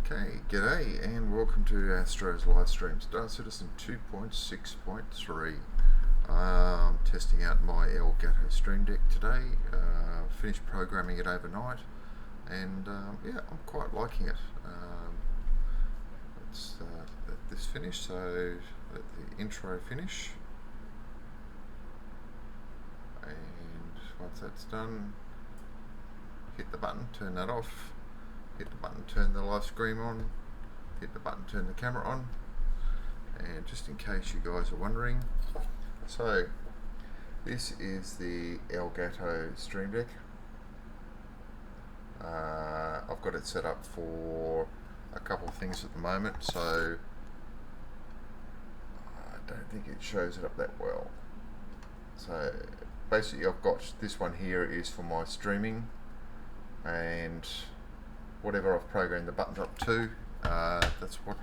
Okay, g'day and welcome to Astro's live stream. Star Citizen 2.6.3. Testing out my Elgato Stream Deck today. Finished programming it overnight, and yeah, I'm quite liking it. Let's let this finish, so let the intro finish, and once that's done, hit the button, turn that off. Hit the button, turn the live stream on, hit the button, turn the camera on. And just in case you guys are wondering, so this is the Elgato Stream Deck. I've got it set up for a couple of things at the moment, so I don't think it shows it up that well. So basically I've got this one here is for my streaming, and whatever I've programmed the buttons up to, that's what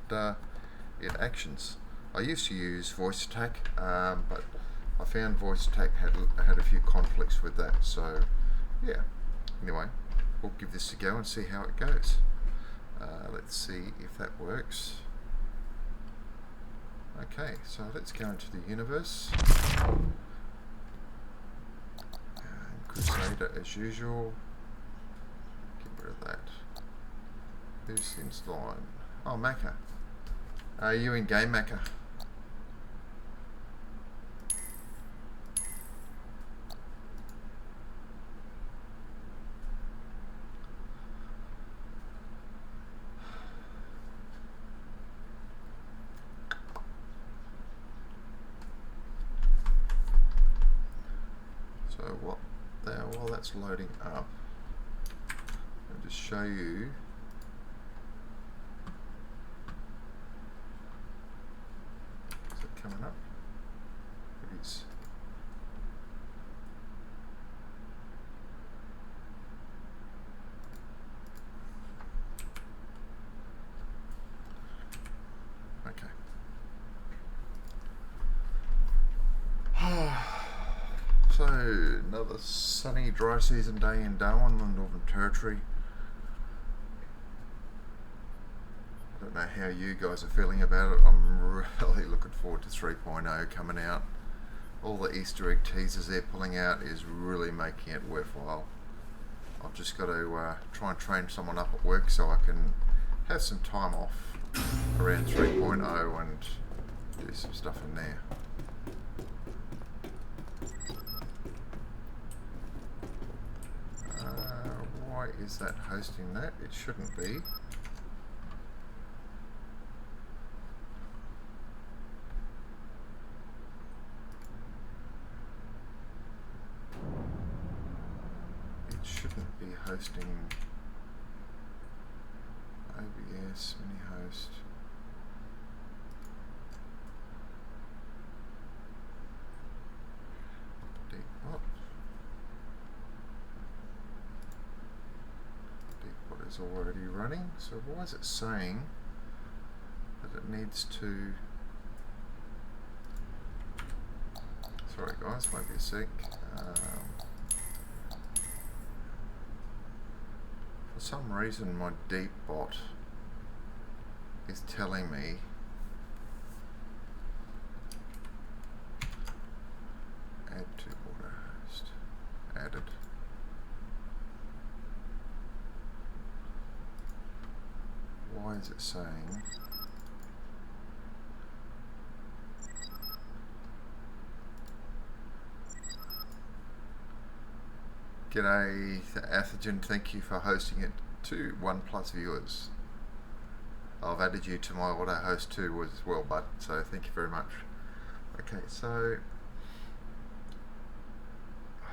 it actions. I used to use voice attack, but I found voice attack had a few conflicts with that, so yeah. Anyway, we'll give this a go and see how it goes. Let's see if that works. Okay, so let's go into the universe. Crusader as usual. Get rid of that. Who's in line? Oh, Macca. Are you in game, Macca? So while that's loading up, I'll just show you. Coming up, it is. Okay. So another sunny, dry season day in Darwin, the Northern Territory. I don't know how you guys are feeling about it. I'm really looking forward to 3.0 coming out. All the Easter egg teasers they're pulling out is really making it worthwhile. I've just got to try and train someone up at work so I can have some time off around 3.0 and do some stuff in there. Why is that hosting that? It shouldn't be. Shouldn't be hosting OBS, mini host. Depot. Depot is already running, so why is it saying that it needs to... Sorry guys, might be a sec. For some reason my deep bot is telling me add to auto host. Added. Why is it saying G'day Athagen, thank you for hosting it to 1+ viewers. I've added you to my auto host too as well, bud, so thank you very much. Okay, so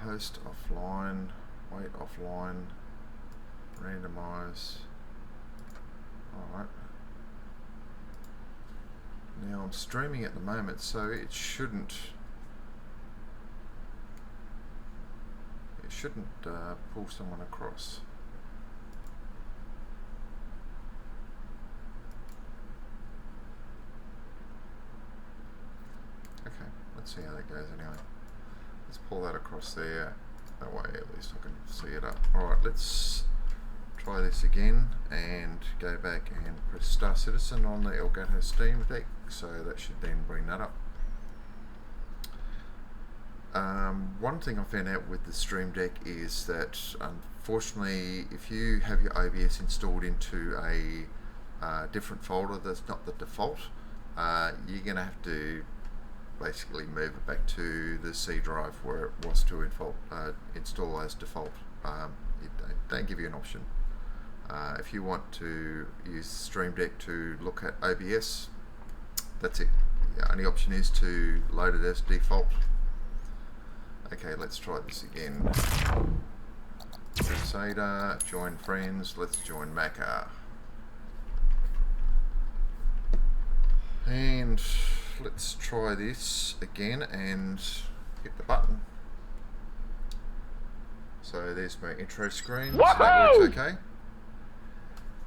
host offline, wait offline, randomize. Alright. Now I'm streaming at the moment, so it shouldn't pull someone across. Okay, let's see how that goes anyway. Let's pull that across there. That way at least I can see it up. Alright, let's try this again and go back and press Star Citizen on the Elgato Stream Deck, so that should then bring that up. One thing I found out with the Stream Deck is that unfortunately if you have your OBS installed into a different folder that's not the default, you're going to have to basically move it back to the C drive where it was to install as default. It don't give you an option. If you want to use Stream Deck to look at OBS, that's it. The only option is to load it as default. Okay, let's try this again. Crusader, join friends, let's join Macca. And let's try this again and hit the button. So there's my intro screen, so that works okay.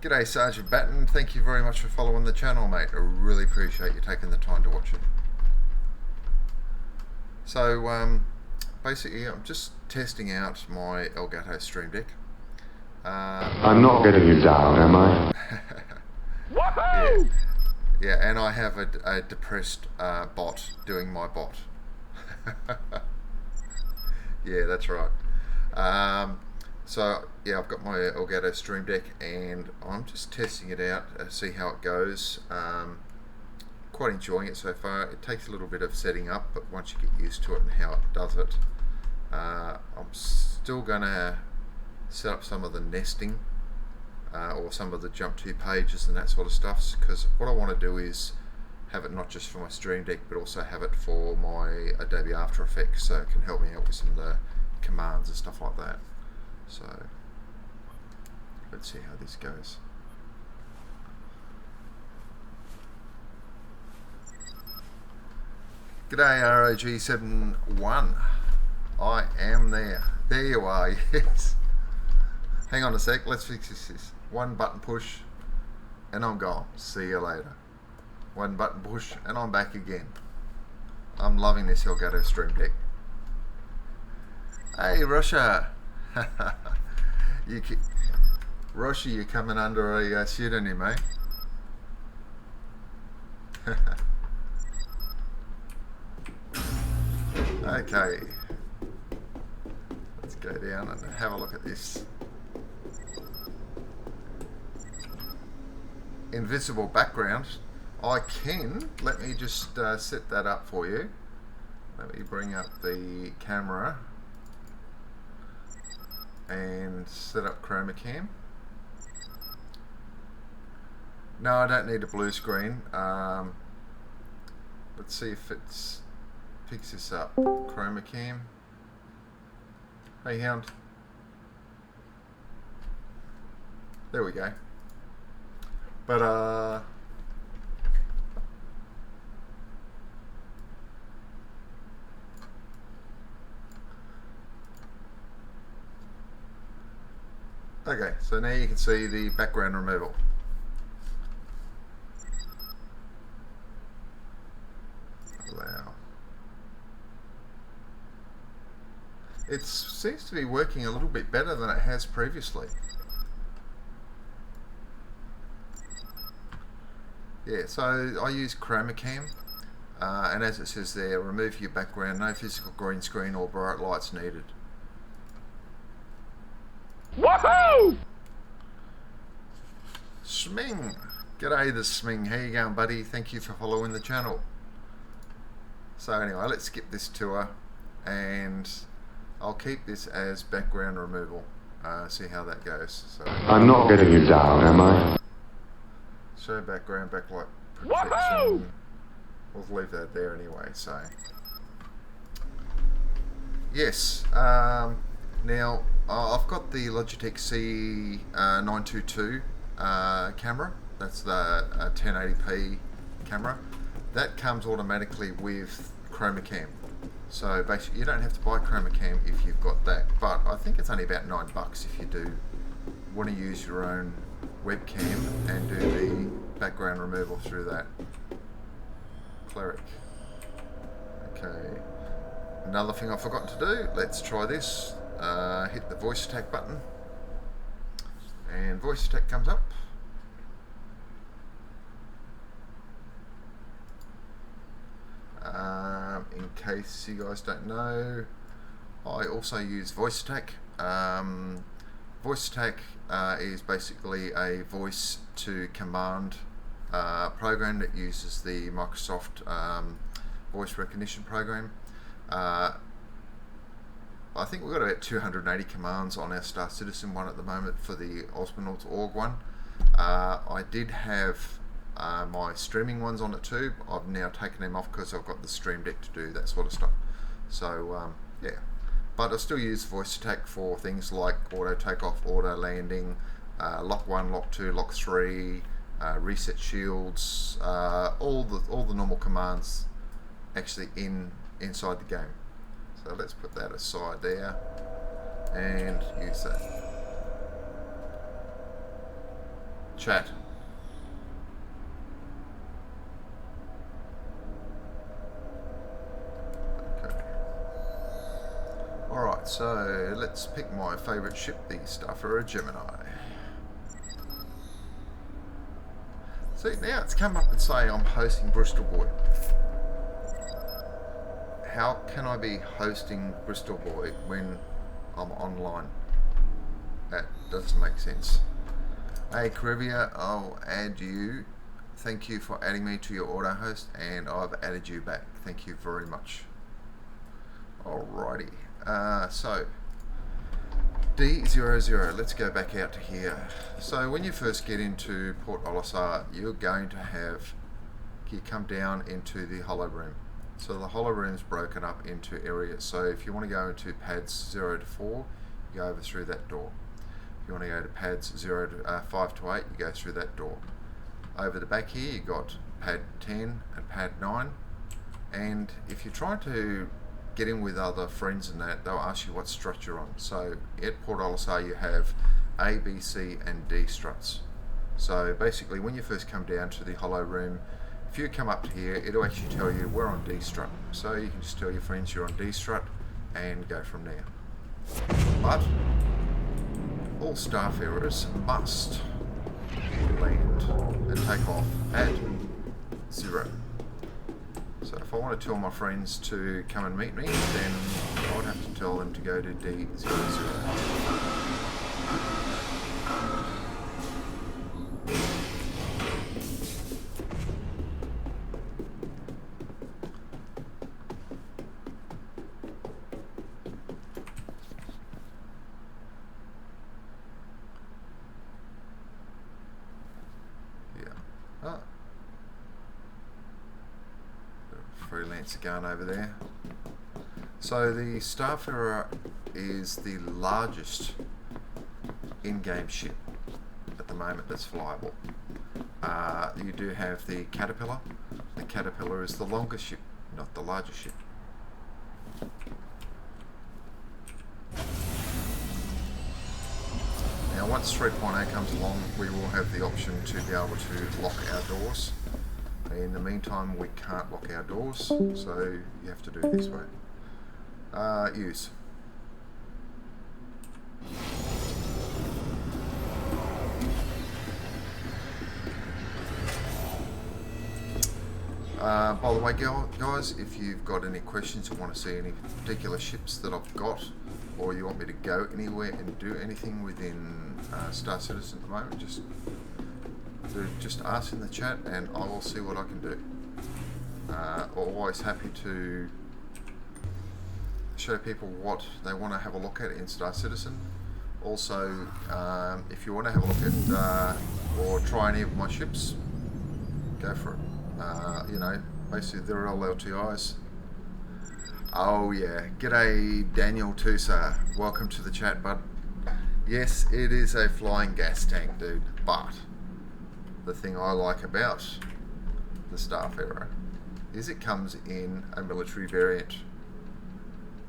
G'day Sergeant Batten, thank you very much for following the channel, mate. I really appreciate you taking the time to watch it. So basically I'm just testing out my Elgato Stream Deck. I'm not getting you down, am I? Yeah. Yeah, and I have a depressed bot doing my bot. Yeah, that's right. So yeah, I've got my Elgato Stream Deck and I'm just testing it out, see how it goes. Quite enjoying it so far. It takes a little bit of setting up, but once you get used to it and how it does it, I'm still gonna set up some of the nesting or some of the jump to pages and that sort of stuff, because what I want to do is have it not just for my Stream Deck but also have it for my Adobe After Effects, so it can help me out with some of the commands and stuff like that. So let's see how this goes. G'day ROG71. I am there. There you are, yes. Hang on a sec, let's fix this. One button push and I'm gone. See you later. One button push and I'm back again. I'm loving this Elgato Stream Deck. Hey Russia. Russia, you're coming under a pseudonym, eh? Okay. Let's go down and have a look at this. Invisible background. I can, let me just set that up for you. Let me bring up the camera and set up chroma cam. No, I don't need a blue screen. Let's see if it's picks this up. Chroma cam. Hey Hound. There we go. But okay, so now you can see the background removal. Allow. It seems to be working a little bit better than it has previously. Yeah, so I use chroma cam, and as it says there, remove your background, no physical green screen or bright lights needed. Woohoo! Sming! G'day the Sming, how you going buddy? Thank you for following the channel. So anyway, let's skip this tour and I'll keep this as background removal, see how that goes. So, I'm not getting you down, am I? show background, backlight protection. We'll leave that there anyway, so. Yes, now I've got the Logitech C922 camera. That's the 1080p camera. That comes automatically with chroma cam. So basically you don't have to buy chroma cam if you've got that, but I think it's only about $9 if you do want to use your own webcam and do the background removal through that. Cleric. Okay. Another thing I've forgotten to do, let's try this. hit the voice attack button, and voice attack comes up. In case you guys don't know, I also use voice attack. Voice attack is basically a voice to command program that uses the Microsoft voice recognition program. I think we've got about 280 commands on our Star Citizen one at the moment for the Ausmonauts org one. I did have my streaming ones on it too. I've now taken them off because I've got the Stream Deck to do that sort of stuff. So yeah, but I still use voice attack for things like auto takeoff, auto landing, lock 1, lock 2, lock 3, reset shields, all the normal commands actually inside the game. So let's put that aside there and use that. Chat. Okay. Alright, so let's pick my favourite ship, the Starfarer Gemini. See, now it's come up and say I'm hosting Bristol Boy. How can I be hosting Bristol Boy when I'm online? That doesn't make sense. Hey Caribia, I'll add you. Thank you for adding me to your auto host, and I've added you back. Thank you very much. Alrighty, so D00, let's go back out to here. So when you first get into Port Olisar, you're going to have, you come down into the Hollow Room. So the Hollow Room's broken up into areas. So if you want to go into pads 0 to 4, you go over through that door. If you want to go to pads 5 to 8, you go through that door. Over the back here, you got pad 10 and pad 9. And if you're trying to get in with other friends and that, they'll ask you what strut you're on. So at Port Olisar, you have A, B, C, and D struts. So basically, when you first come down to the Hollow Room, if you come up to here, it'll actually tell you we're on D strut. So you can just tell your friends you're on D strut and go from there. But all Starfarers must land and take off at 0. So if I want to tell my friends to come and meet me, then I would have to tell them to go to D00. Freelance going over there. So the Starfarer is the largest in-game ship at the moment that's flyable. You do have the Caterpillar. The Caterpillar is the longest ship, not the largest ship. Now once 3.0 comes along, we will have the option to be able to lock our doors. In the meantime, we can't lock our doors, so you have to do it this way. Use. By the way, guys, if you've got any questions or want to see any particular ships that I've got, or you want me to go anywhere and do anything within Star Citizen at the moment, just ask in the chat and I will see what I can do. Always happy to show people what they want to have a look at in Star Citizen. Also, if you want to have a look at or try any of my ships, go for it. You know, basically they're all LTIs. Oh yeah, g'day Daniel Tusa, welcome to the chat, bud. Yes, it is a flying gas tank, dude, but the thing I like about the Starfarer is it comes in a military variant.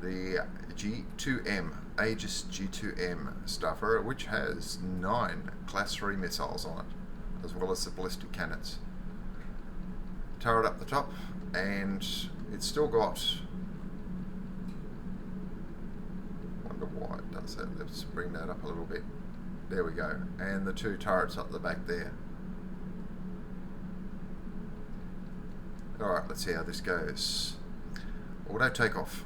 The G2M, Aegis G2M Starfarer, which has 9 Class 3 missiles on it, as well as the ballistic cannons. Turret up the top, and it's still got, wonder why it does that. Let's bring that up a little bit. There we go. And the 2 turrets up the back there. Alright, let's see how this goes. Auto takeoff.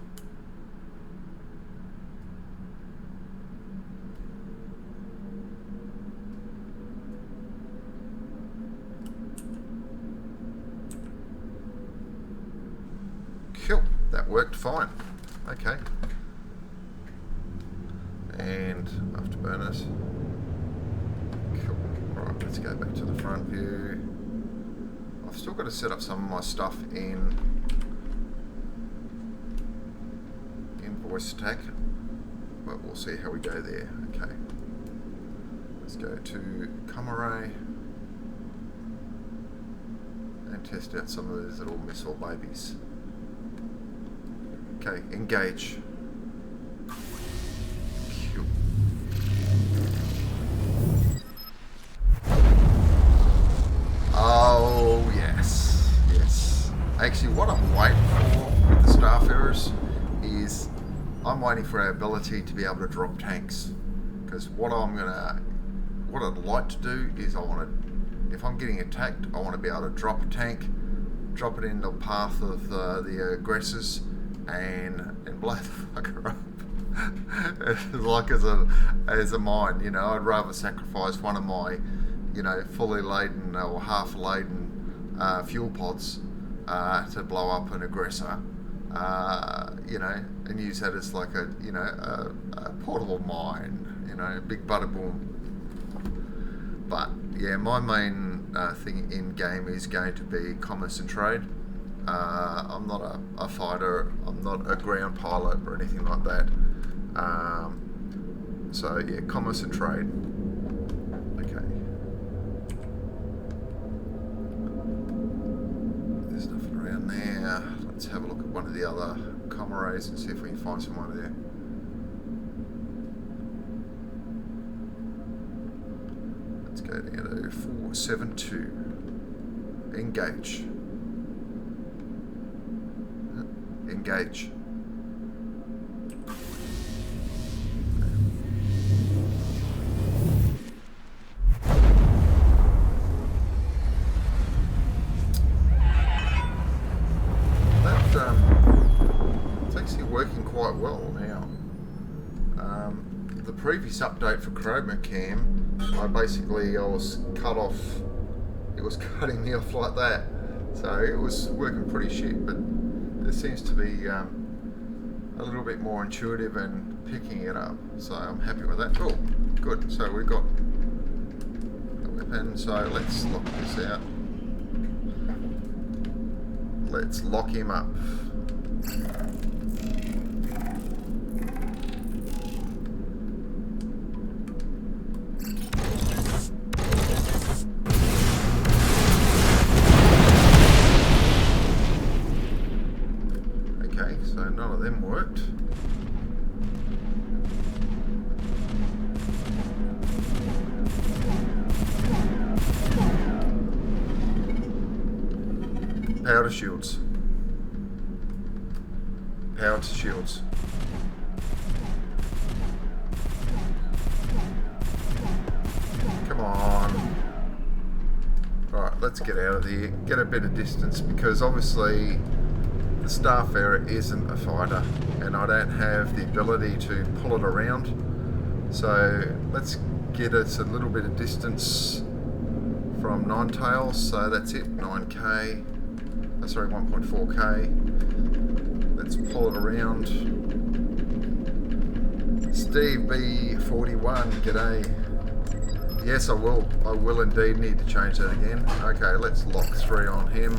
Cool, that worked fine. Okay. And afterburners. Cool. Alright, let's go back to the front view. I've still got to set up some of my stuff in voice stack, but we'll see how we go there. Okay. Let's go to Array and test out some of these little missile babies. Okay, engage. Cool. Oh yes, yes. Actually, what I'm waiting for with the Starfarers is I'm waiting for our ability to be able to drop tanks. Because what I'd like to do is if I'm getting attacked, I want to be able to drop a tank, drop it in the path of the aggressors, and blow the fucker up. Like as a mine, you know, I'd rather sacrifice one of my, you know, fully laden or half laden fuel pods to blow up an aggressor, you know, and use that as like a, you know, a portable mine, you know, big bada boom. But yeah, my main thing in game is going to be commerce and trade. I'm not a fighter, I'm not a ground pilot or anything like that. So yeah, commerce and trade. Okay. There's nothing around there. Let's have a look at one of the other comrays and see if we can find someone there. Let's go down to 472. Engage. Engage. It's actually working quite well now. The previous update for Chroma Cam, I was cut off. It was cutting me off like that, so it was working pretty shit. But it seems to be a little bit more intuitive and picking it up, so I'm happy with that. Oh, good. So we've got a weapon, so let's lock this out. Let's lock him up. None of them worked. Powder shields. Powder shields. Come on. Right, let's get out of here. Get a bit of distance, because obviously the Starfarer isn't a fighter and I don't have the ability to pull it around, so let's get us a little bit of distance from Ninetails. So that's it, 9k, sorry, 1.4k. Let's pull it around. Steve B41, g'day. Yes, I will indeed need to change that again. Okay, let's lock 3 on him.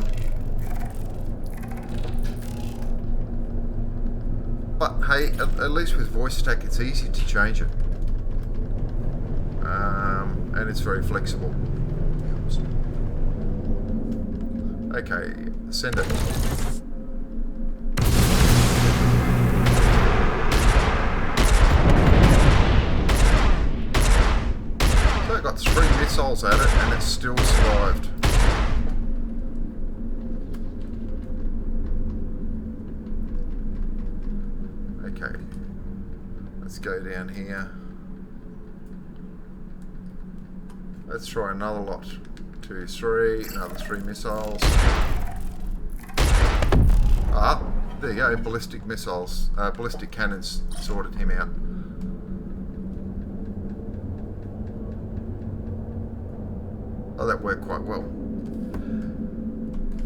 But hey, at least with voice stack it's easy to change it, and it's very flexible. Okay, send it. So I got 3 missiles at it and it still survived. Okay, let's go down here. Let's try another lot. 2, 3, another 3 missiles. Ah, there you go, ballistic missiles, ballistic cannons sorted him out. Oh, that worked quite well.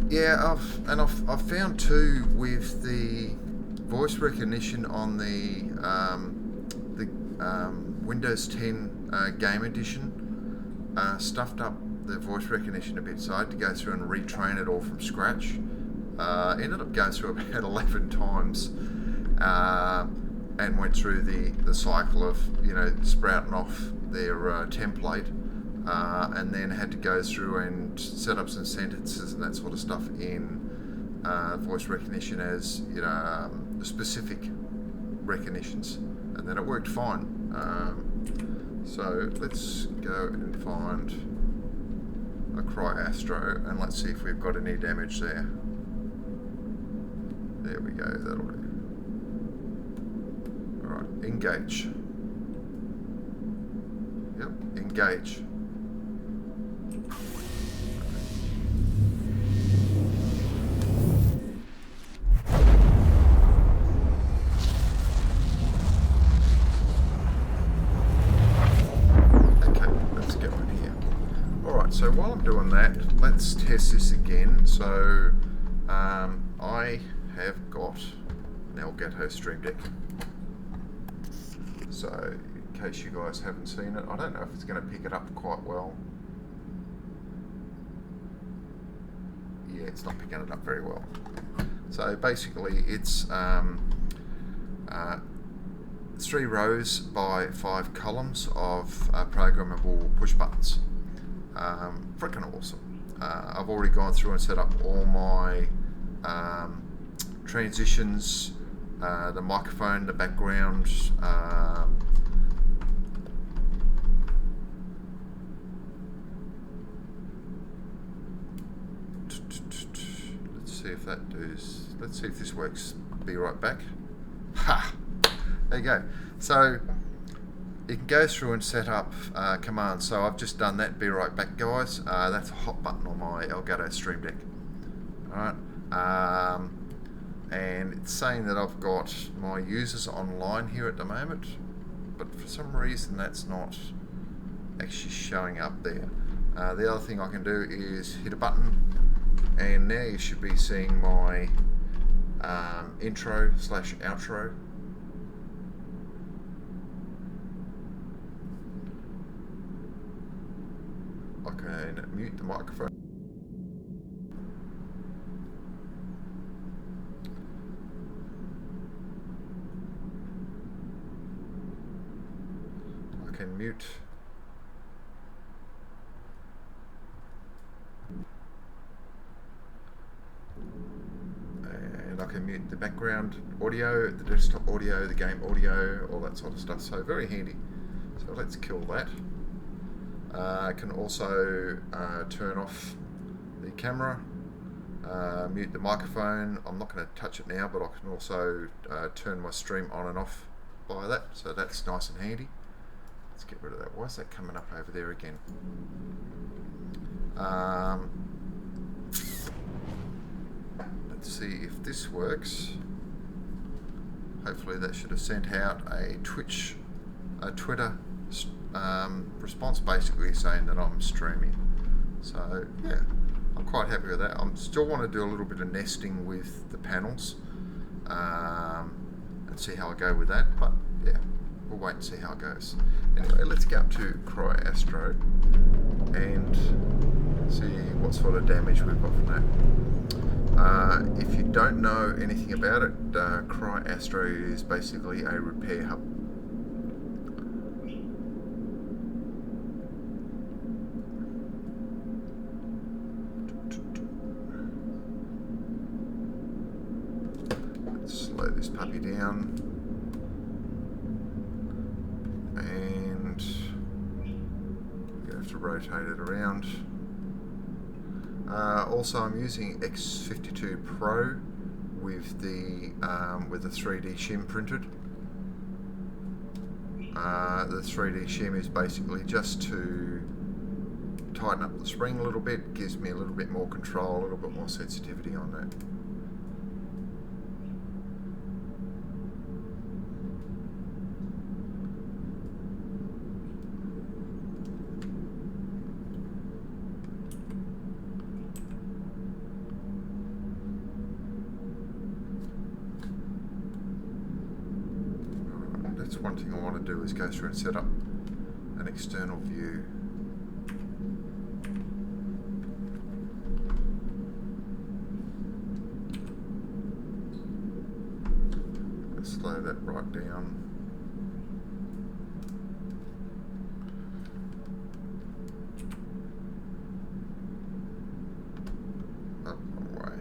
Yeah, I've found too with the voice recognition on the Windows 10 Game Edition stuffed up the voice recognition a bit, so I had to go through and retrain it all from scratch. Ended up going through about 11 times and went through the cycle of, you know, sprouting off their template, and then had to go through and set up some sentences and that sort of stuff in voice recognition as, you know, specific recognitions, and then it worked fine. So let's go and find a Cry Astro and let's see if we've got any damage there. There we go, that'll do. Alright, engage. Yep, engage. So while I'm doing that, let's test this again. So I have got an Elgato Stream Deck. So in case you guys haven't seen it, I don't know if it's going to pick it up quite well. Yeah, it's not picking it up very well. So basically it's 3 rows by 5 columns of programmable push buttons. Freaking awesome. I've already gone through and set up all my transitions, the microphone, the background, let's see if that does. Let's see if this works. Be right back. Ha! There you go. So you can go through and set up commands. So I've just done that. Be right back, guys. That's a hot button on my Elgato Stream Deck. Alright. And it's saying that I've got my users online here at the moment, but for some reason that's not actually showing up there. The other thing I can do is hit a button, and now you should be seeing my intro/outro. I can mute the microphone. I can mute. And I can mute the background audio, the desktop audio, the game audio, all that sort of stuff. So very handy. So let's kill that. I can also turn off the camera, mute the microphone. I'm not going to touch it now, but I can also turn my stream on and off by that, so that's nice and handy. Let's get rid of that. Why is that coming up over there again? Let's see if this works. Hopefully that should have sent out a Twitter response basically saying that I'm streaming. So yeah, I'm quite happy with that. I still want to do a little bit of nesting with the panels and see how I go with that, but yeah, we'll wait and see how it goes. Anyway, let's get up to Cry Astro and see what sort of damage we've got from that. If you don't know anything about it, Cry Astro is basically a repair hub. Slow this puppy down, and you have to rotate it around. Also, I'm using X52 Pro with the 3D shim printed. the 3D shim is basically just to tighten up the spring a little bit, gives me a little bit more control, a little bit more sensitivity on that. That's one thing I want to do, is go through and set up an external view. Slow that right down. Up away.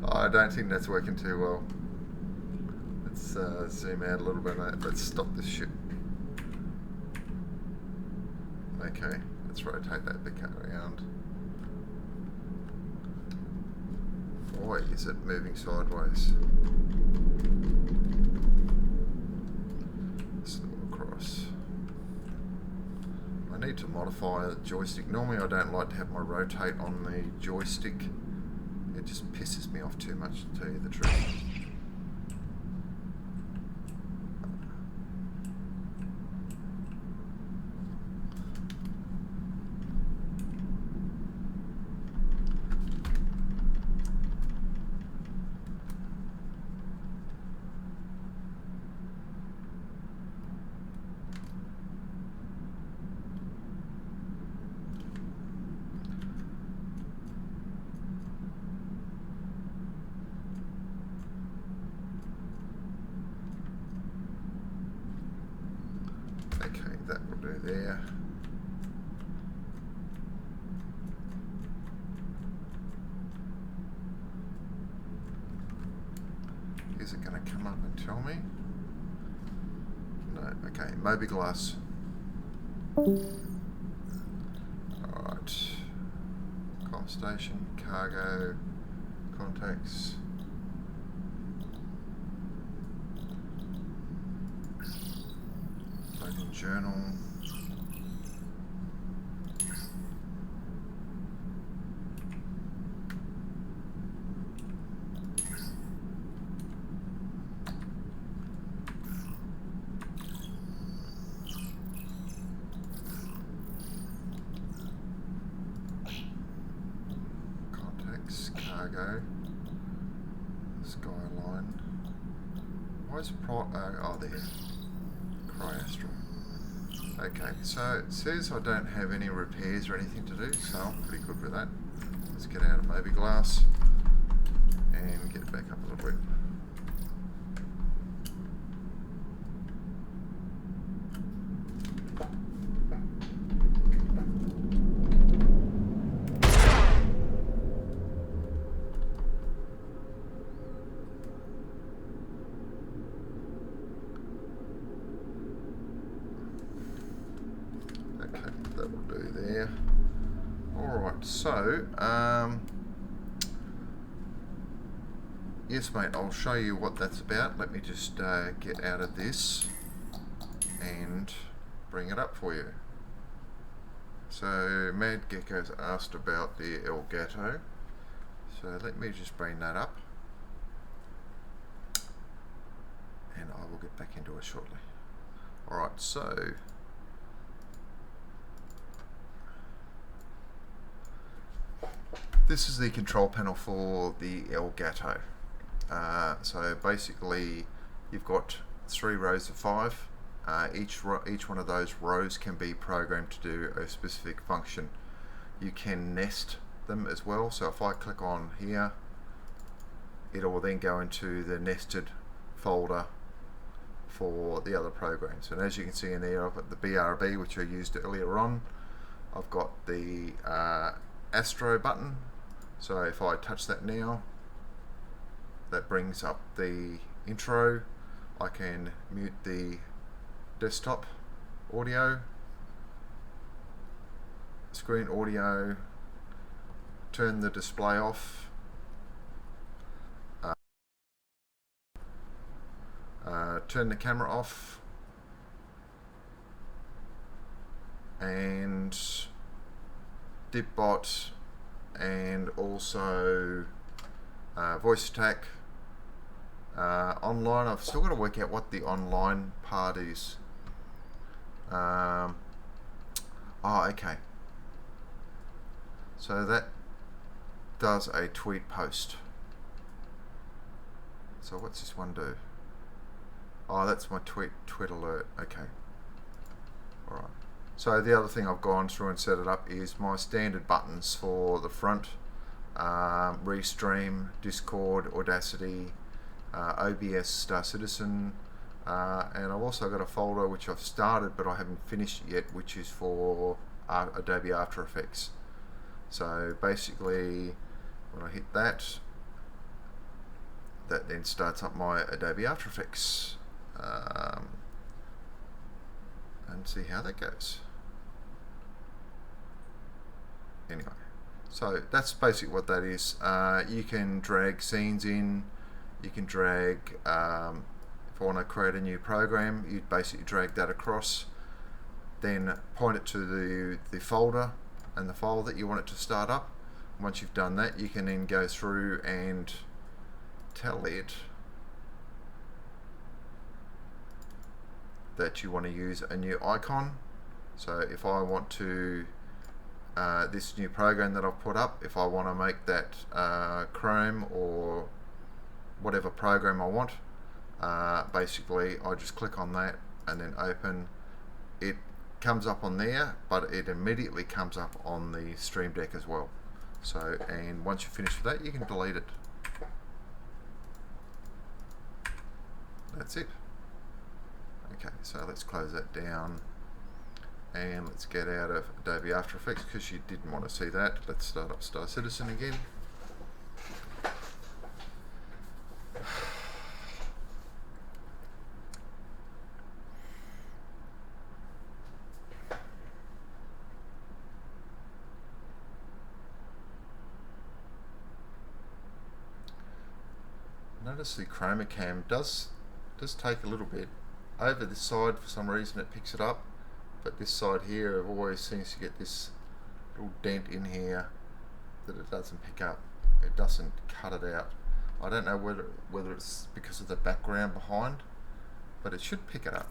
I don't think that's working too well. Let's zoom out a little bit. Let's stop this shit. Okay. Let's rotate that bit around. Boy, is it moving sideways. Still across. I need to modify the joystick. Normally I don't like to have my rotate on the joystick. It just pisses me off too much, to tell you the truth. Okay, that will do there. Is it going to come up and tell me? No. Okay, mobiGlass. Alright. Com station, cargo, contacts. Journal. Contacts, cargo, skyline. Why is oh there. Astro. Okay, so it says I don't have any repairs or anything to do, so I'm pretty good with that. Let's get out of mobiGlass and get it back up a little bit. So, yes mate, I'll show you what that's about. Let me just get out of this and bring it up for you. So, Mad Gecko's asked about the Elgato. So let me just bring that up and I will get back into it shortly. Alright, so this is the control panel for the Elgato. So basically you've got 3 rows of 5. Each one of those rows can be programmed to do a specific function. You can nest them as well, so if I click on here it will then go into the nested folder for the other programs. And as you can see in there, I've got the BRB, which I used earlier on. I've got the Astro button, so if I touch that now, that brings up the intro. I can mute the desktop audio, screen audio, turn the display off, turn the camera off, and dipbot, and also voice attack. Online, I've still got to work out what the online part is. Oh, okay. So that does a tweet post. So what's this one do? Oh, that's my tweet alert. Okay. Alright. So the other thing I've gone through and set it up is my standard buttons for the front. Restream, Discord, Audacity, OBS, Star Citizen, and I've also got a folder which I've started but I haven't finished yet, which is for Adobe After Effects. So basically when I hit that, that then starts up my Adobe After Effects, and see how that goes. Anyway, so that's basically what that is. You can drag scenes in, you can drag, if I want to create a new program, you'd basically drag that across, then point it to the folder and the file that you want it to start up. Once you've done that, you can then go through and tell it that you want to use a new icon. So if I want to, this new program that I've put up, if I want to make that Chrome or whatever program I want, basically I just click on that and then open. It comes up on there, but it immediately comes up on the Stream Deck as well. So, and once you finish with that, you can delete it. That's it. Okay, so let's close that down and let's get out of Adobe After Effects because you didn't want to see that. Let's start up Star Citizen again. Notice the chroma cam does take a little bit. Over this side, for some reason, it picks it up, but this side here, it always seems to get this little dent in here that it doesn't pick up. It doesn't cut it out. I don't know whether it's because of the background behind, but it should pick it up.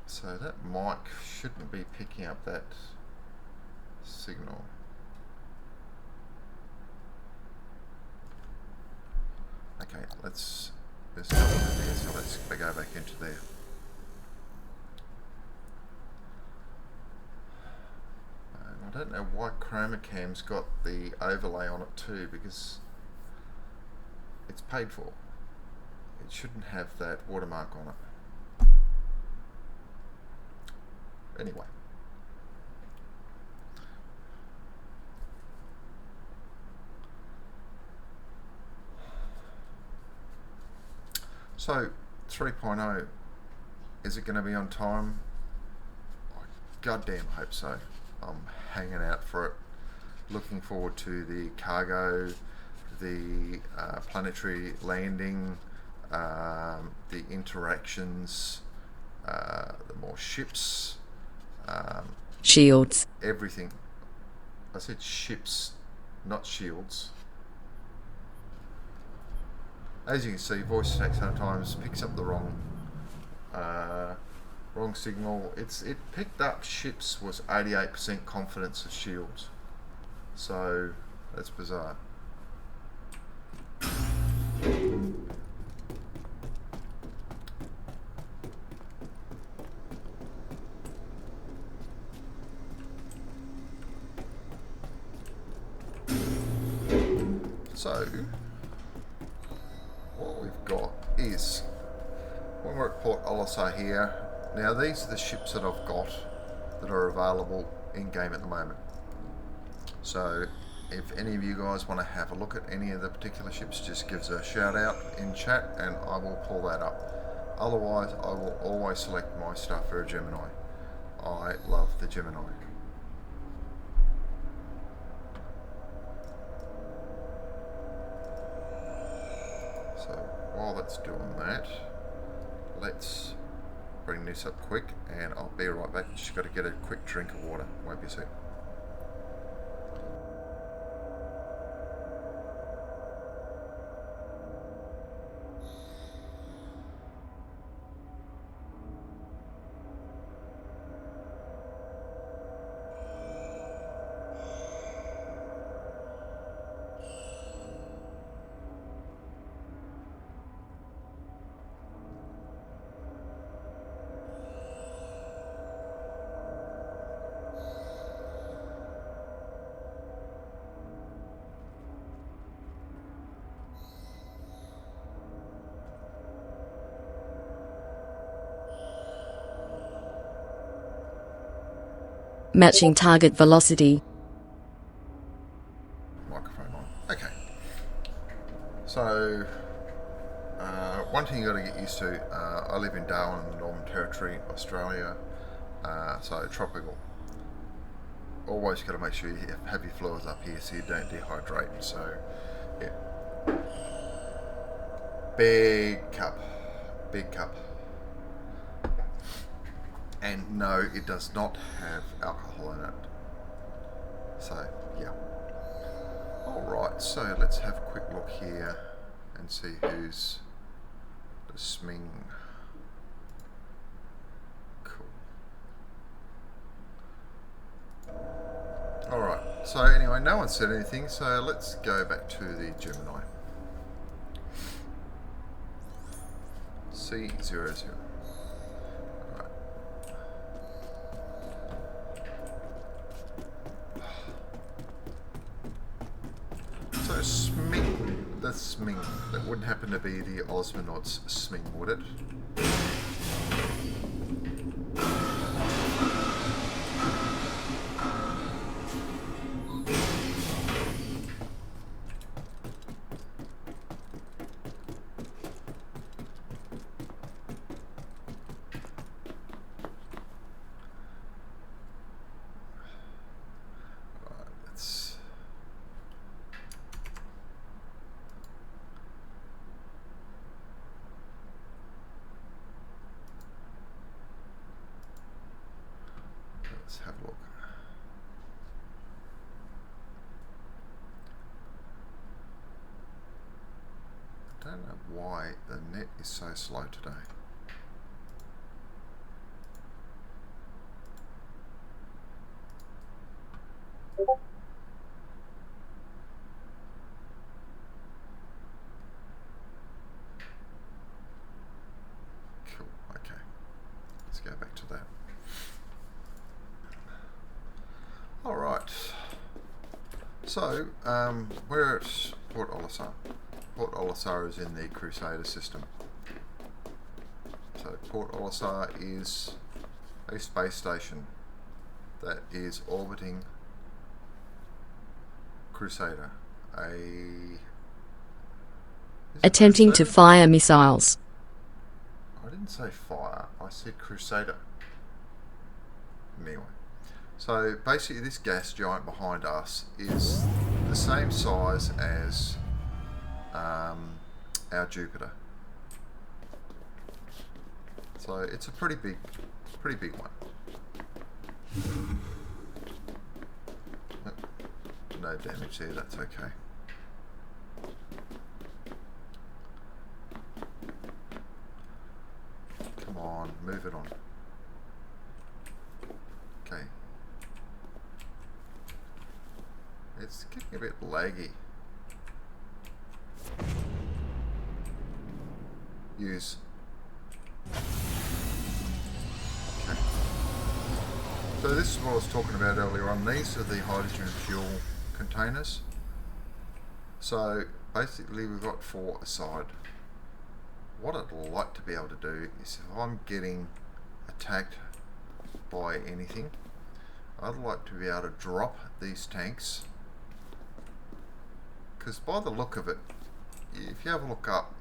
So that mic shouldn't be picking up that signal. Okay, there's something in there, so let's go back into there. And I don't know why Chroma Cam's got the overlay on it too, because it's paid for. It shouldn't have that watermark on it. Anyway. So 3.0, is it going to be on time? I goddamn hope so. I'm hanging out for it. Looking forward to the cargo, the planetary landing, the interactions, the more ships. Shields. Everything. I said ships, not shields. As you can see, voice attack sometimes picks up the wrong signal. It picked up ships was 88% confidence of shields. So that's bizarre. So what we've got is, when we're at Port Olisar here, now these are the ships that I've got that are available in game at the moment. So if any of you guys want to have a look at any of the particular ships, just give us a shout out in chat and I will pull that up. Otherwise, I will always select my Starfarer Gemini. I love the Gemini. So while that's doing that, let's bring this up quick and I'll be right back. Just got to get a quick drink of water. Won't be a sec. Matching target velocity. Microphone on. Okay. So, one thing you got to get used to, I live in Darwin, Northern Territory, Australia, so tropical. Always got to make sure you have your fluids up here so you don't dehydrate. So, yeah. Big cup. Big cup. And no, it does not have alcohol in it. So, yeah. Alright, so let's have a quick look here and see who's the Sming. Cool. Alright, so anyway, no one said anything, so let's go back to the Gemini. C00. So Sming, the Sming, that wouldn't happen to be the Ausmonauts Sming, would it? Let's have a look. I don't know why the net is so slow today. Cool, okay. Let's go back to that. Alright, so we're at Port Olisar. Port Olisar is in the Crusader system. So Port Olisar is a space station that is orbiting Crusader. Attempting to fire missiles. I didn't say fire, I said Crusader. Anyway. So basically this gas giant behind us is the same size as our Jupiter. So it's a pretty big one. No damage there, that's okay. Come on, move it on. Okay. It's getting a bit laggy. Use. Okay. So this is what I was talking about earlier on. These are the hydrogen fuel containers. So basically we've got 4 aside. What I'd like to be able to do is if I'm getting attacked by anything, I'd like to be able to drop these tanks because by the look of it, if you have a look up,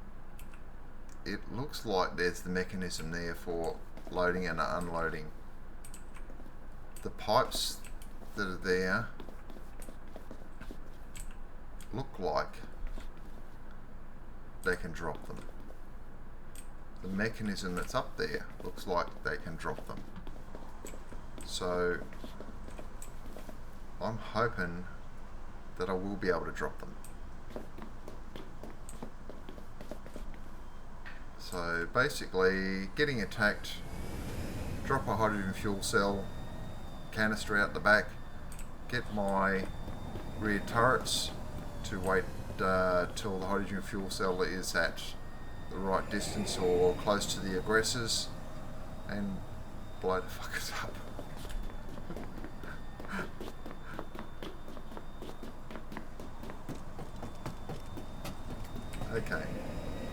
it looks like there's the mechanism there for loading and unloading. The pipes that are there look like they can drop them. The mechanism that's up there looks like they can drop them. So I'm hoping that I will be able to drop them. So basically, getting attacked, drop a hydrogen fuel cell canister out the back, get my rear turrets to wait till the hydrogen fuel cell is at the right distance or close to the aggressors, and blow the fuckers up. Okay,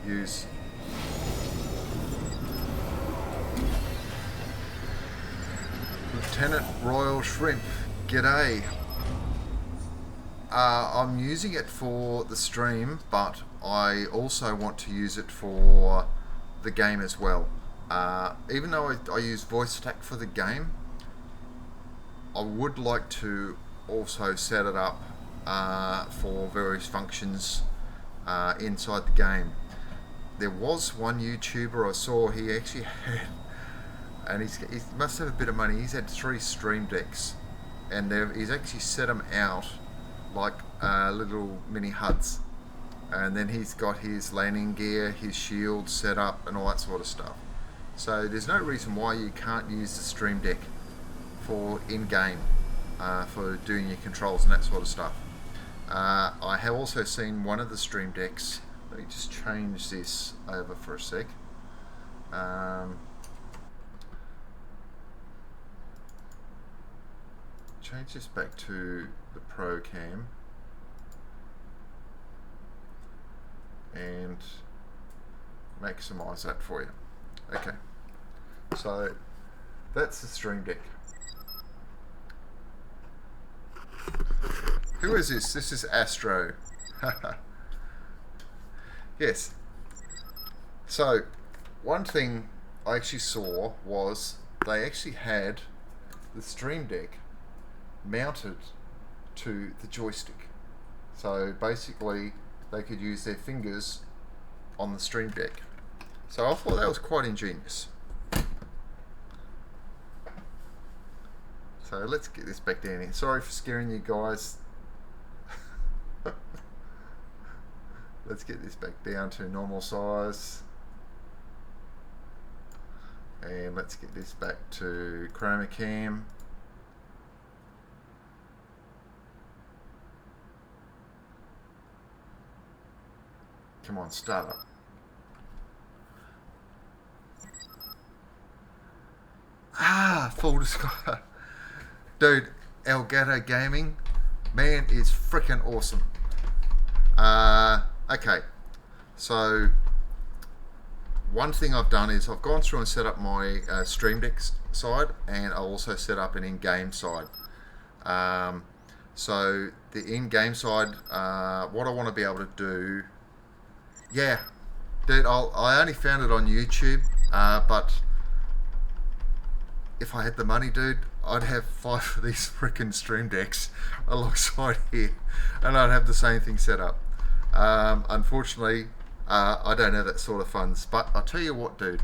use Lieutenant Royal Shrimp. G'day. I'm using it for the stream, but I also want to use it for the game as well. Even though I use voice attack for the game, I would like to also set it up for various functions inside the game. There was one YouTuber I saw, he actually had, and he must have a bit of money, he's had 3 Stream Decks, and he's actually set them out like little mini HUDs, and then he's got his landing gear, his shield set up and all that sort of stuff. So there's no reason why you can't use the Stream Deck for in-game, for doing your controls and that sort of stuff. I have also seen one of the Stream Decks. Let me just change this over for a sec. Change this back to the Pro Cam and maximize that for you. Okay, so that's the Stream Deck. Who is this? This is Astro. Yes. So, one thing I actually saw was they actually had the Stream Deck mounted to the joystick. So basically, they could use their fingers on the Stream Deck. So I thought that was quite ingenious. So let's get this back down here. Sorry for scaring you guys. Let's get this back down to normal size. And let's get this back to chroma cam. Come on, start up. Full disclosure. Dude, Elgato Gaming, man, is freaking awesome. Okay, so one thing I've done is I've gone through and set up my Stream Deck side, and I'll also set up an in-game side. So the in-game side, what I want to be able to do, yeah, dude, I only found it on YouTube, but if I had the money, dude, I'd have 5 of these freaking Stream Decks alongside here, and I'd have the same thing set up. Unfortunately, I don't have that sort of funds, but I'll tell you what, dude,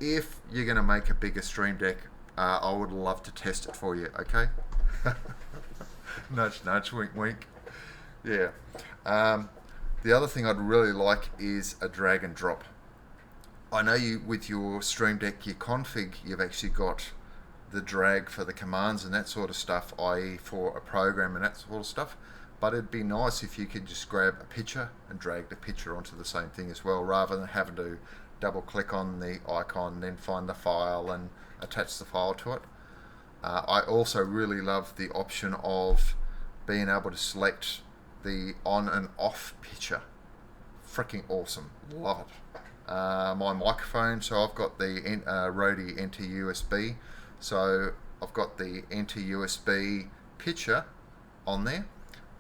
if you're going to make a bigger Stream Deck, I would love to test it for you, okay? Nudge, nudge, wink, wink. Yeah. The other thing I'd really like is a drag and drop. I know you, with your Stream Deck, your config, you've actually got the drag for the commands and that sort of stuff, i.e. for a program and that sort of stuff, but it'd be nice if you could just grab a picture and drag the picture onto the same thing as well, rather than having to double click on the icon, then find the file and attach the file to it. I also really love the option of being able to select the on and off picture. Freaking awesome, love it. My microphone, so I've got the Rode Enter USB, so I've got the Enter USB picture on there,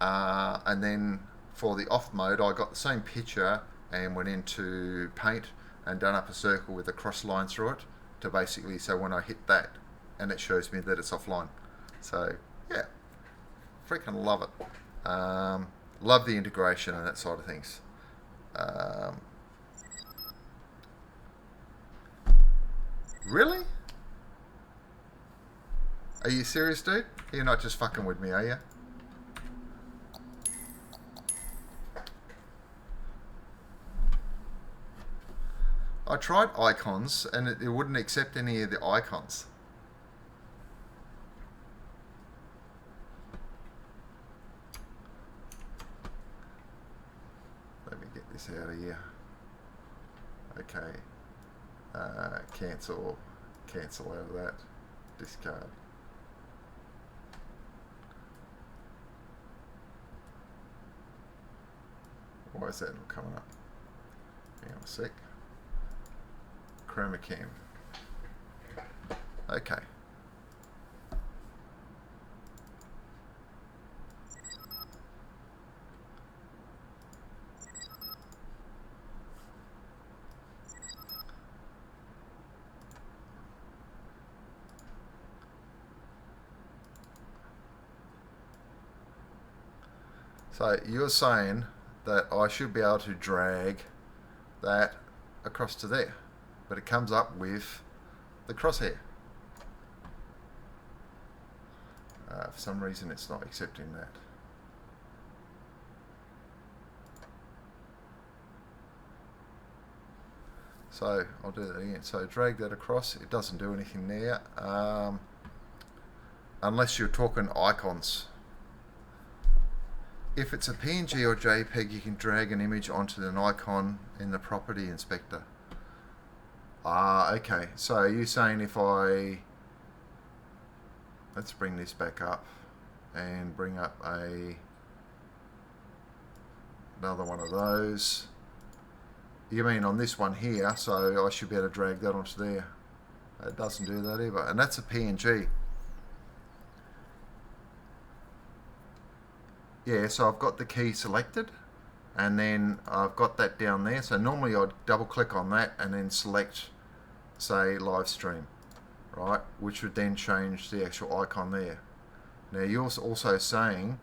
and then for the off mode, I got the same picture and went into paint and done up a circle with a cross line through it to basically, so when I hit that, and it shows me that it's offline. So yeah, freaking love it. Love the integration and that side of things. Really? Are you serious, dude? You're not just fucking with me, are you? I tried icons and it wouldn't accept any of the icons. Let me get this out of here. Okay. Cancel out of that. Discard. Why is that not coming up? Hang on a sec. Chroma cam. Okay. So you're saying that I should be able to drag that across to there, but it comes up with the crosshair. For some reason it's not accepting that. So I'll do that again. So drag that across. It doesn't do anything there, unless you're talking icons. If it's a PNG or JPEG, you can drag an image onto an icon in the property inspector. Ah, okay. So you're saying if I... Let's bring this back up and bring up another one of those. You mean on this one here, so I should be able to drag that onto there. It doesn't do that either. And that's a PNG. Yeah, so I've got the key selected and then I've got that down there. So normally I'd double click on that and then select, say, live stream, right? Which would then change the actual icon there. Now you're also saying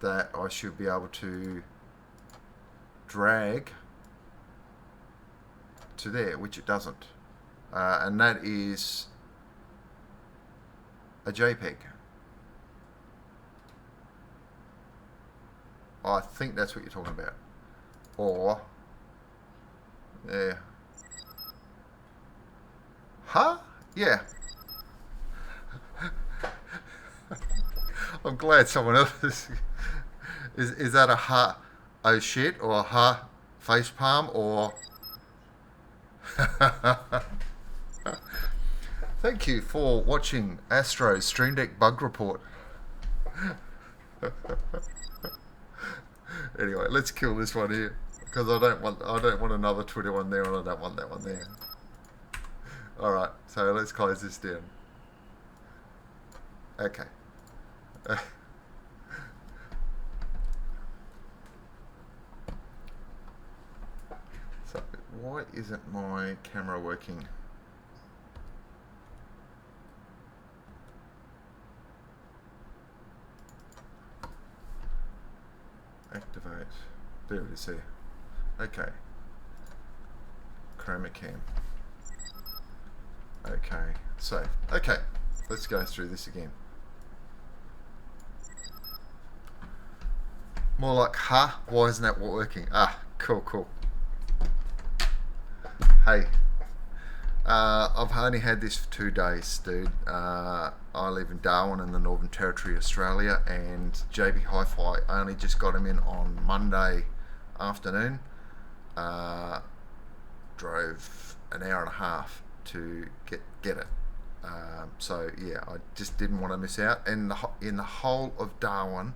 that I should be able to drag to there, which it doesn't. And that is a JPEG. I think that's what you're talking about. Or, yeah. Huh? Yeah. I'm glad someone else is that a ha oh shit or a ha face palm or thank you for watching Astro Stream Deck bug report. Anyway, let's kill this one here because I don't want another Twitter one there, and I don't want that one there. All right, so let's close this down. Okay. So why isn't my camera working? Activate. There it is here. Okay. Chroma cam. Okay. So, okay. Let's go through this again. More like, huh? Why isn't that working? Ah, cool, cool. Hey. I've only had this for 2 days, dude. I live in Darwin in the Northern Territory, Australia, and JB Hi-Fi, I only just got him in on Monday afternoon. Drove an hour and a half to get it. So yeah, I just didn't want to miss out. And in the whole of Darwin,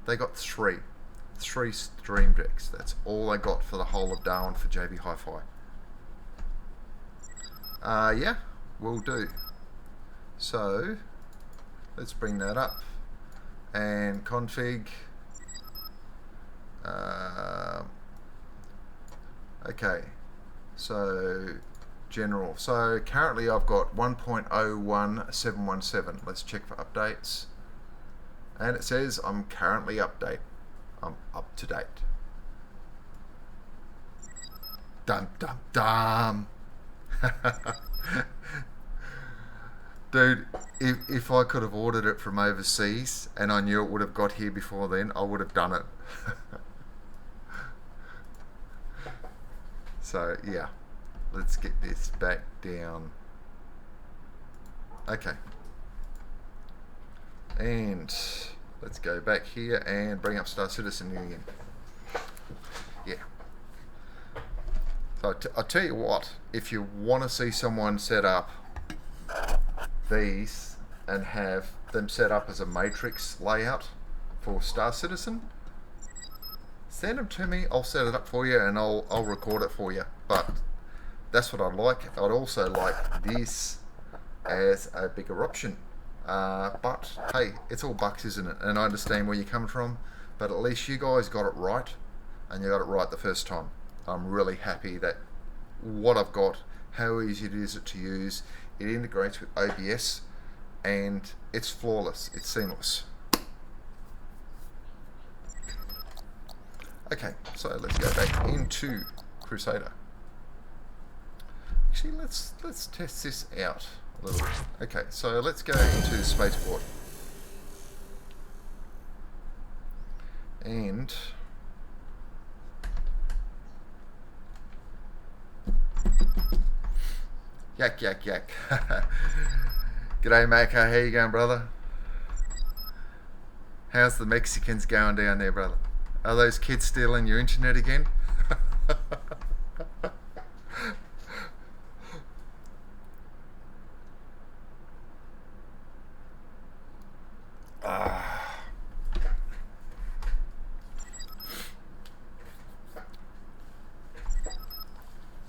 they got three Stream Decks. That's all I got for the whole of Darwin for JB Hi-Fi. Yeah, will do. So let's bring that up and config Okay, so general. So currently I've got 1.01717. Let's check for updates. And it says I'm currently I'm up to date. Dum dum dum. Dude, if I could have ordered it from overseas and I knew it would have got here before then, I would have done it. So yeah, let's get this back down. Okay. And let's go back here and bring up Star Citizen again. Yeah. So I'll tell you what, if you want to see someone set up these and have them set up as a matrix layout for Star Citizen, send them to me. I'll set it up for you and I'll record it for you. But that's what I'd like. I'd also like this as a bigger option. But hey, it's all bucks, isn't it? And I understand where you're coming from, but at least you guys got it right, and you got it right the first time. I'm really happy that what I've got, how easy it is to use. It integrates with OBS, and it's flawless. It's seamless. Okay, so let's go back into Crusader. Actually, let's test this out a little bit. Okay, so let's go into the spaceport. And yak yak yak. G'day Maka, how you going, brother? How's the Mexicans going down there, brother? Are those kids stealing your internet again?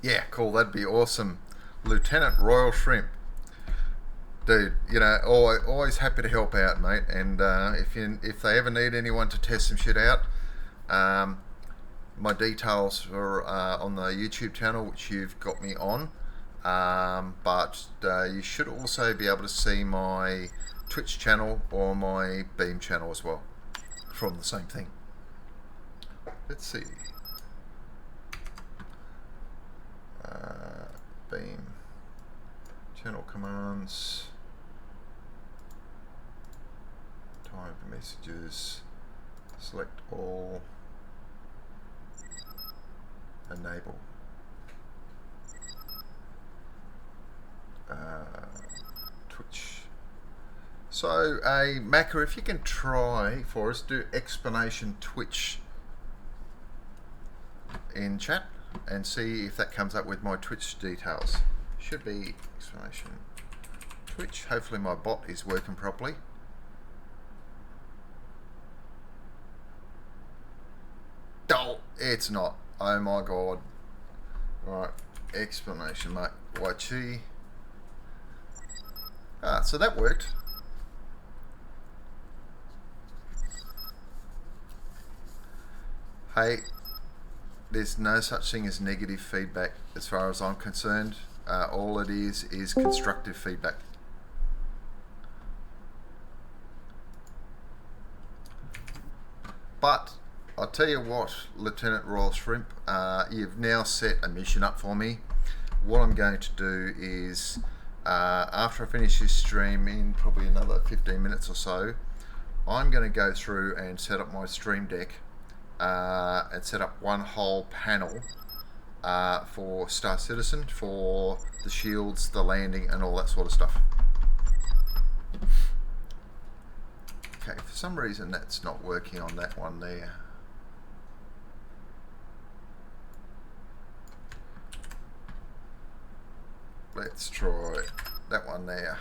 Yeah, cool. That'd be awesome. Lieutenant Royal Shrimp. Dude, you know, always happy to help out, mate. And if they ever need anyone to test some shit out, my details are on the YouTube channel, which you've got me on. But you should also be able to see my Twitch channel or my Beam channel as well, from the same thing. Let's see. Beam channel commands, time for messages, select all, enable, Twitch. So Macca, if you can try for us, do explanation Twitch in chat and see if that comes up with my Twitch details. Should be explanation Twitch. Hopefully my bot is working properly. Oh, it's not. Oh my god. Right, explanation mate. YG. So that worked. Hey, there's no such thing as negative feedback as far as I'm concerned. All it is constructive feedback. But I'll tell you what, Lieutenant Royal Shrimp, you've now set a mission up for me. What I'm going to do is, after I finish this stream in probably another 15 minutes or so, I'm going to go through and set up my Stream Deck and set up one whole panel for Star Citizen, for the shields, the landing, and all that sort of stuff. Okay, for some reason that's not working on that one there. Let's try that one there.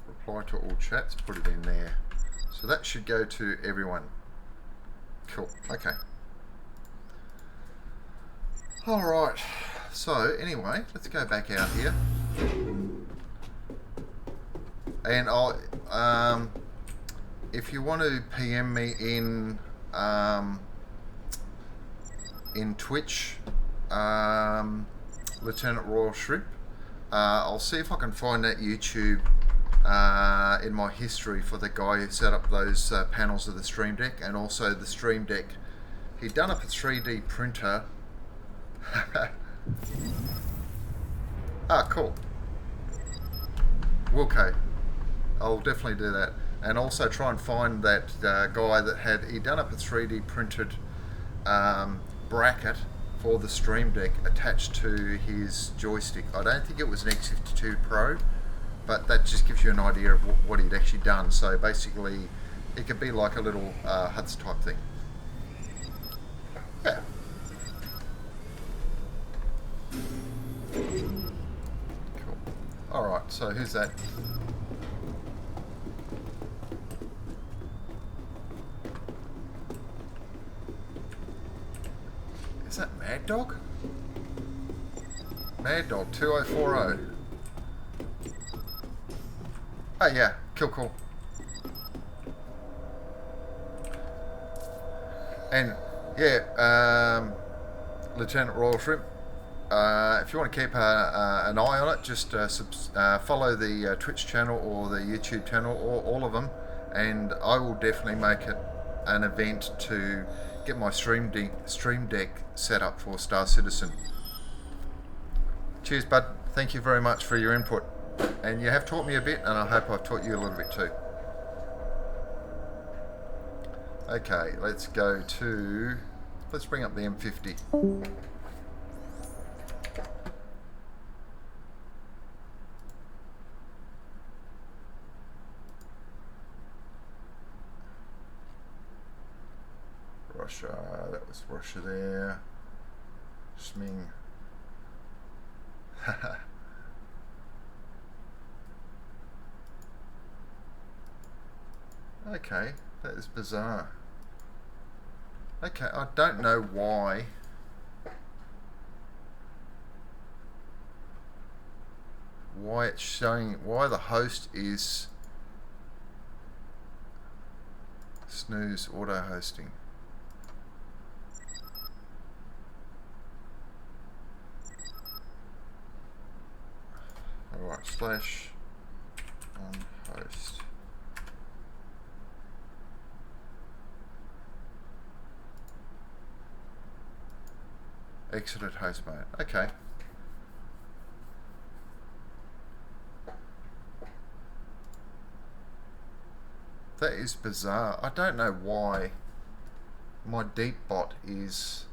Reply to all chats, put it in there. So that should go to everyone. Cool, okay. Alright, so anyway, let's go back out here. And I'll if you want to PM me in Twitch, Lieutenant Royal Shrimp, I'll see if I can find that YouTube in my history for the guy who set up those panels of the Stream Deck, and also the Stream Deck. He'd done up a 3D printer. Ah, cool. Wilco. I'll definitely do that. And also try and find that guy that he'd done up a 3D printed bracket for the Stream Deck attached to his joystick. I don't think it was an X52 Pro, but that just gives you an idea of what he'd actually done. So basically, it could be like a little HUDs type thing. Yeah. Cool. Alright, so who's that? Is that Mad Dog? Mad Dog 2040. Oh yeah, cool. And yeah, Lieutenant Royal Shrimp, if you want to keep an eye on it, just follow the Twitch channel or the YouTube channel, or all of them, and I will definitely make it an event to get my Stream Deck set up for Star Citizen. Cheers, bud. Thank you very much for your input. And you have taught me a bit, and I hope I've taught you a little bit too. Okay, let's go to... Let's bring up the M50. Russia, that was Russia there. Sming. Okay, that is bizarre. Okay, I don't know why. Why it's showing, why the host is snooze auto hosting. Alright, slash on host. Exited host mode. Okay. That is bizarre. I don't know why my deep bot is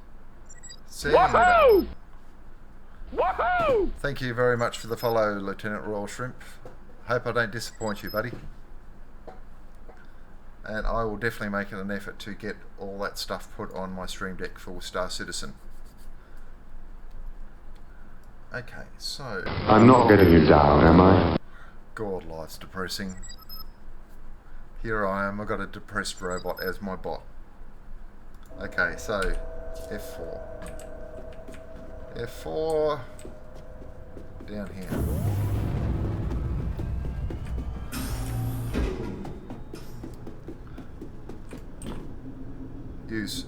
saying that. Woohoo! Thank you very much for the follow, Lieutenant Royal Shrimp. Hope I don't disappoint you, buddy. And I will definitely make it an effort to get all that stuff put on my Stream Deck for Star Citizen. Okay, so... I'm not getting you down, am I? God, life's depressing. Here I am, I've got a depressed robot as my bot. Okay, so F4. F4 down here. Use.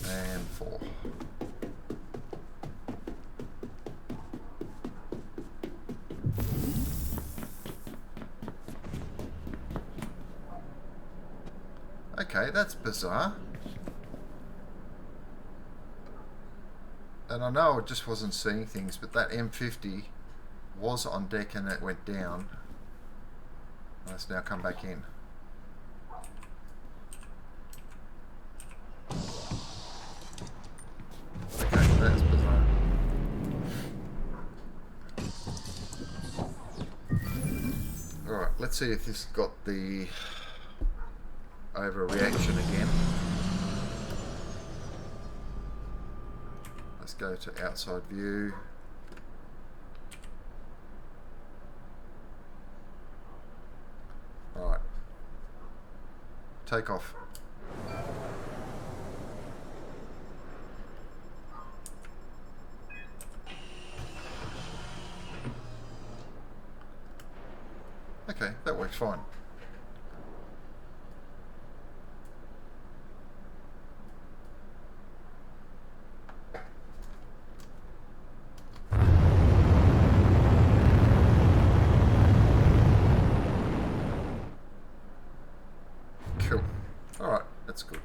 And 4. Okay, that's bizarre. And I know I just wasn't seeing things, but that M50 was on deck and it went down. Let's now come back in. Okay, that's bizarre. Alright, let's see if this got the overreaction again. Let's go to outside view. take off. Okay, that works fine. Cool. Alright, that's good.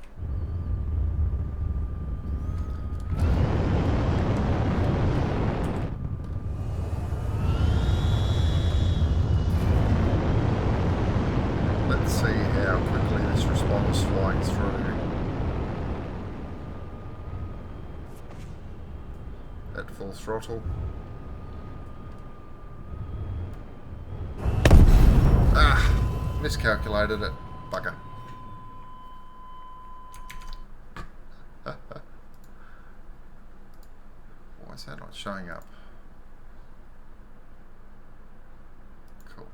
Let's see how quickly this responder's flying through. At full throttle. Ah! Miscalculated it. Bugger. Why is that not showing up? Cool.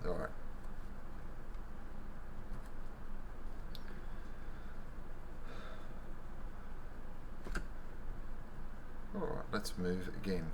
Alright. Alright, let's move again.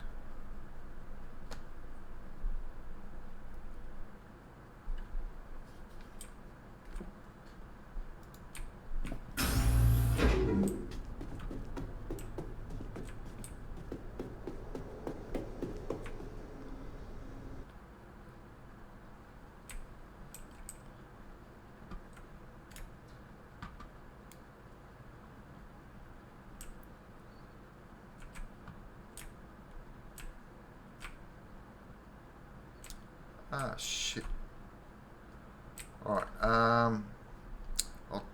Ah, shit. Alright, I'll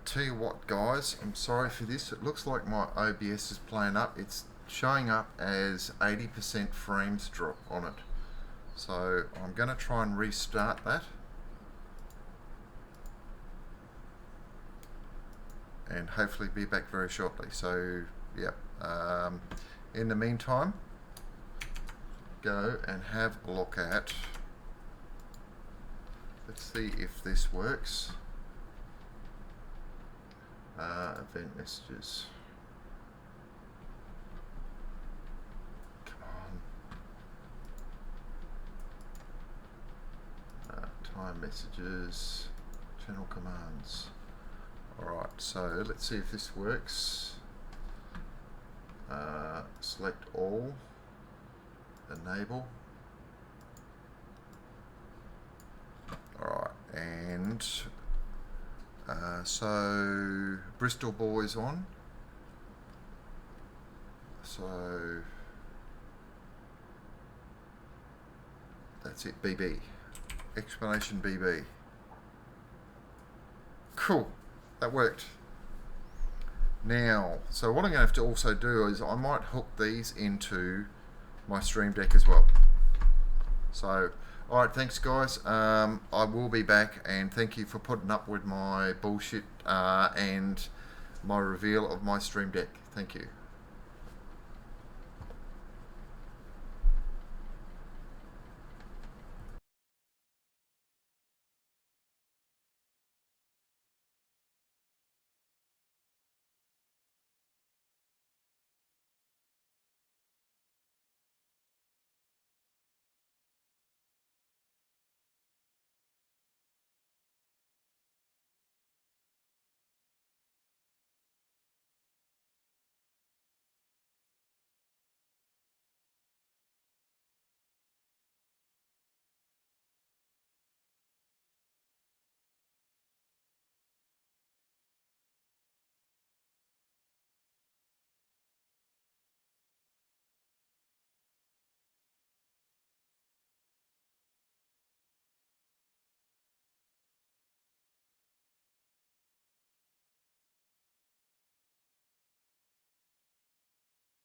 tell you what, guys, I'm sorry for this. It looks like my OBS is playing up. It's showing up as 80% frames drop on it. So I'm going to try and restart that. And hopefully be back very shortly. So, yeah. In the meantime, go and have a look at... Let's see if this works. Event messages. Come on. Time messages. Channel commands. Alright, so let's see if this works. Select all. Enable. Alright, and so Bristol boys on. So that's it, BB. Explanation BB. Cool, that worked. Now, so what I'm going to have to also do is I might hook these into my Stream Deck as well. So, alright, thanks guys. I will be back, and thank you for putting up with my bullshit and my reveal of my Stream Deck. Thank you.